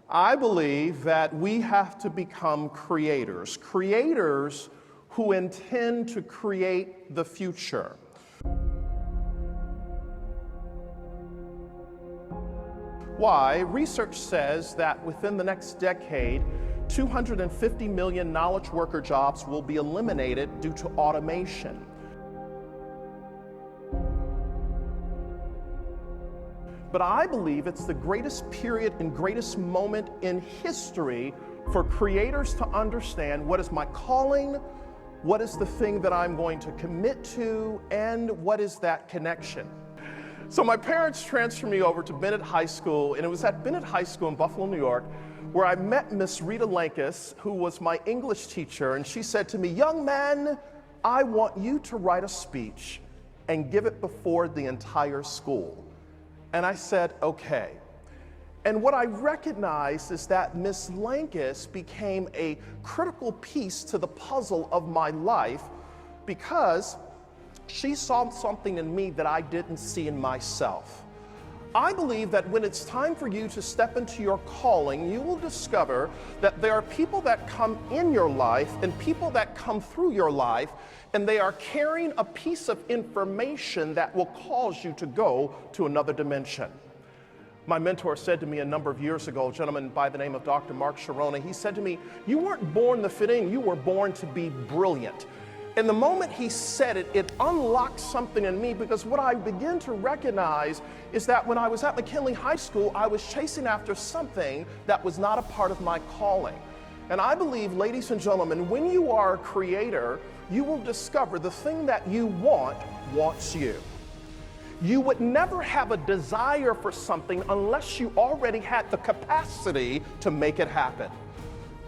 I believe that we have to become creators, creators who intend to create the future. Why? Research says that within the next decade, 250 million knowledge worker jobs will be eliminated due to automation. But I believe it's the greatest period and greatest moment in history for creators to understand what is my calling, what is the thing that I'm going to commit to, and what is that connection. So my parents transferred me over to Bennett High School, and it was at Bennett High School in Buffalo, New York, where I met Miss Rita Lankus, who was my English teacher, and she said to me, "Young man, I want you to write a speech and give it before the entire school." And I said, okay. And what I recognized is that Miss Lankus became a critical piece to the puzzle of my life because she saw something in me that I didn't see in myself. I believe that when it's time for you to step into your calling, you will discover that there are people that come in your life and people that come through your life, and they are carrying a piece of information that will cause you to go to another dimension. My mentor said to me a number of years ago, a gentleman by the name of Dr. Mark Sharona, he said to me, "You weren't born to fit in, you were born to be brilliant." And the moment he said it, it unlocked something in me, because what I began to recognize is that when I was at McKinley High School, I was chasing after something that was not a part of my calling. And I believe, ladies and gentlemen, when you are a creator, you will discover the thing that you want wants you. You would never have a desire for something unless you already had the capacity to make it happen.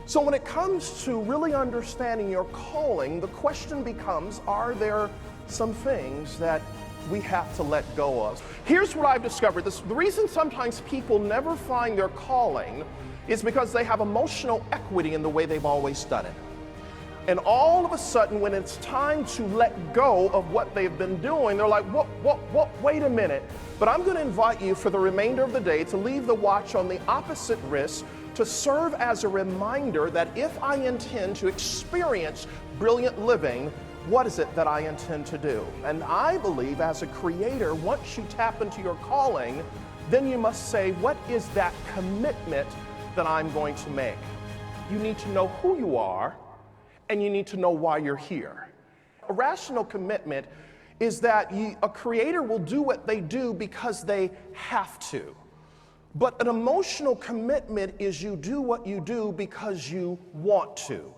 So when it comes to really understanding your calling, the question becomes, are there some things that we have to let go of? Here's what I've discovered. The reason sometimes people never find their calling is because they have emotional equity in the way they've always done it. And all of a sudden, when it's time to let go of what they've been doing, they're like, wait a minute. But I'm going to invite you for the remainder of the day to leave the watch on the opposite wrist, to serve as a reminder that if I intend to experience brilliant living, what is it that I intend to do? And I believe as a creator, once you tap into your calling, then you must say, what is that commitment that I'm going to make? You need to know who you are, and you need to know why you're here. A rational commitment is that a creator will do what they do because they have to. But an emotional commitment is you do what you do because you want to.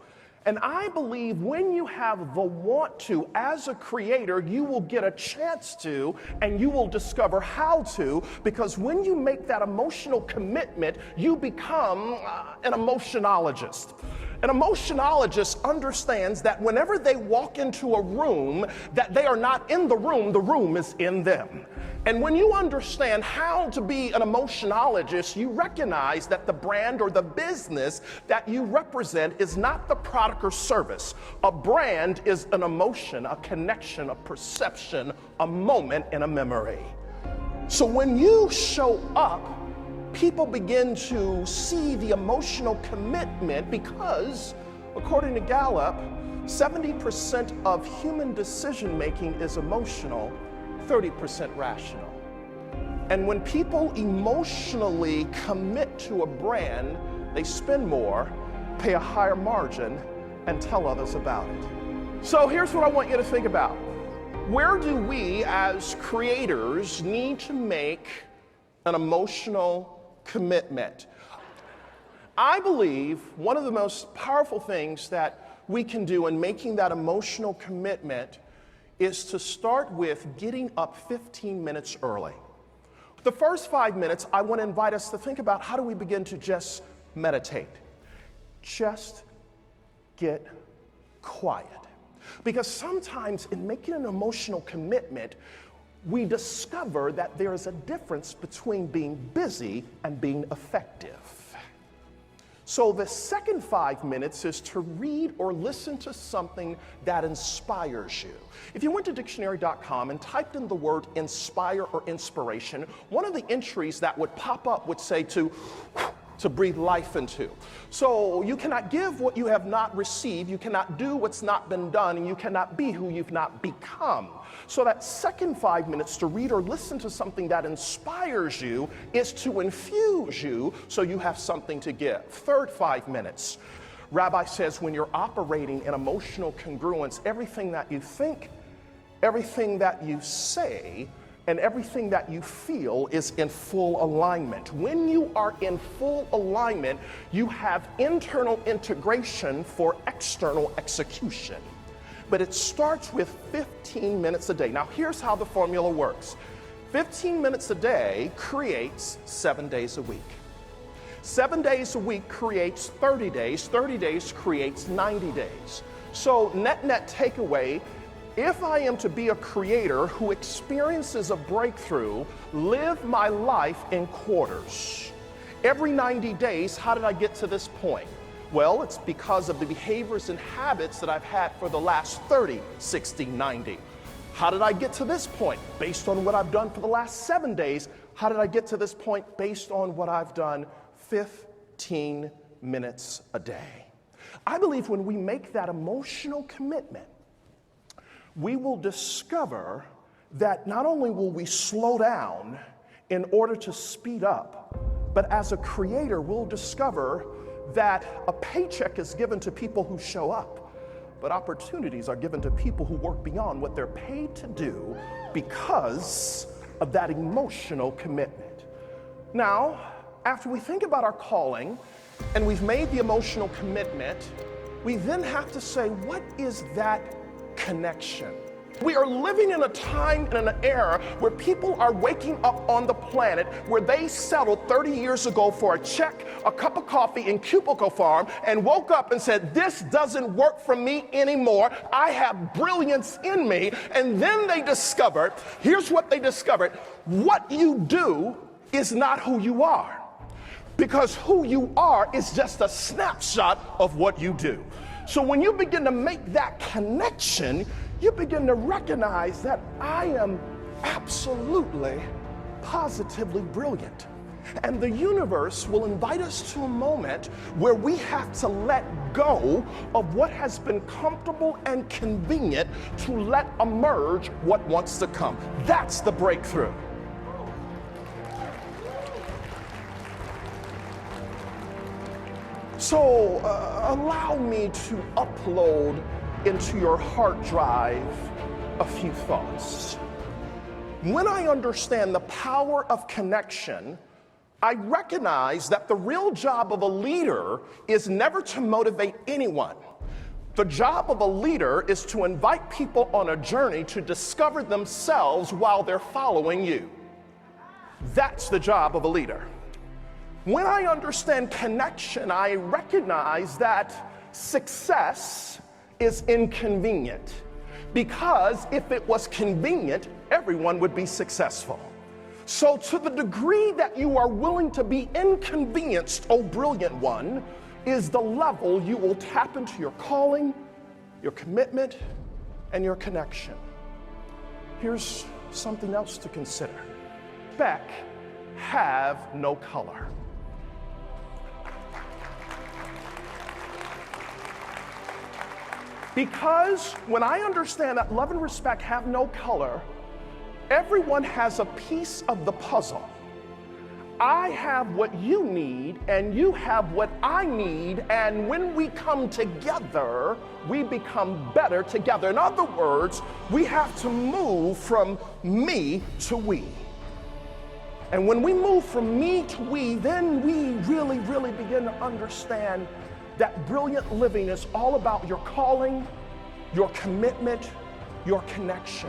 And I believe when you have the want to as a creator, you will get a chance to, and you will discover how to, because when you make that emotional commitment, you become an emotionologist. An emotionologist understands that whenever they walk into a room, that they are not in the room is in them. And when you understand how to be an emotionologist, you recognize that the brand or the business that you represent is not the product or service. A brand is an emotion, a connection, a perception, a moment, and a memory. So when you show up, people begin to see the emotional commitment because, according to Gallup, 70% of human decision making is emotional, 30% rational. And when people emotionally commit to a brand, they spend more, pay a higher margin, and tell others about it. So here's what I want you to think about. Where do we as creators need to make an emotional commitment? I believe one of the most powerful things that we can do in making that emotional commitment is to start with getting up 15 minutes early. The first 5 minutes, I want to invite us to think about how do we begin to just meditate. Just get quiet. Because sometimes in making an emotional commitment, we discover that there is a difference between being busy and being effective. So the second 5 minutes is to read or listen to something that inspires you. If you went to dictionary.com and typed in the word inspire or inspiration, one of the entries that would pop up would say to to breathe life into. So you cannot give what you have not received, you cannot do what's not been done, and you cannot be who you've not become. So that second 5 minutes to read or listen to something that inspires you is to infuse you so you have something to give. Third 5 minutes, Rabbi says when you're operating in emotional congruence, everything that you think, everything that you say, and everything that you feel is in full alignment. When you are in full alignment, you have internal integration for external execution. But it starts with 15 minutes a day. Now, here's how the formula works. 15 minutes a day creates 7 days a week. 7 days a week creates 30 days. 30 days creates 90 days. So net takeaway, if I am to be a creator who experiences a breakthrough, live my life in quarters. Every 90 days, how did I get to this point? Well, it's because of the behaviors and habits that I've had for the last 30, 60, 90. How did I get to this point? Based on what I've done for the last 7 days. How did I get to this point? Based on what I've done 15 minutes a day. I believe when we make that emotional commitment, we will discover that not only will we slow down in order to speed up, but as a creator, we'll discover that a paycheck is given to people who show up, but opportunities are given to people who work beyond what they're paid to do because of that emotional commitment. Now, after we think about our calling and we've made the emotional commitment, we then have to say, what is that connection? We are living in a time and an era where people are waking up on the planet where they settled 30 years ago for a check, a cup of coffee in Cubicle Farm, and woke up and said, this doesn't work for me anymore. I have brilliance in me. And then they discovered, here's what they discovered, what you do is not who you are. Because who you are is just a snapshot of what you do. So when you begin to make that connection, you begin to recognize that I am absolutely, positively brilliant. And the universe will invite us to a moment where we have to let go of what has been comfortable and convenient to let emerge what wants to come. That's the breakthrough. So allow me to upload into your hard drive a few thoughts. When I understand the power of connection, I recognize that the real job of a leader is never to motivate anyone. The job of a leader is to invite people on a journey to discover themselves while they're following you. That's the job of a leader. When I understand connection, I recognize that success is inconvenient, because if it was convenient, everyone would be successful. So to the degree that you are willing to be inconvenienced, oh brilliant one, is the level you will tap into your calling, your commitment, and your connection. Here's something else to consider. Spec have no color. Because when I understand that love and respect have no color, everyone has a piece of the puzzle. I have what you need, and you have what I need, and when we come together, we become better together. In other words, we have to move from me to we. And when we move from me to we, then we really begin to understand that brilliant living is all about your calling, your commitment, your connection.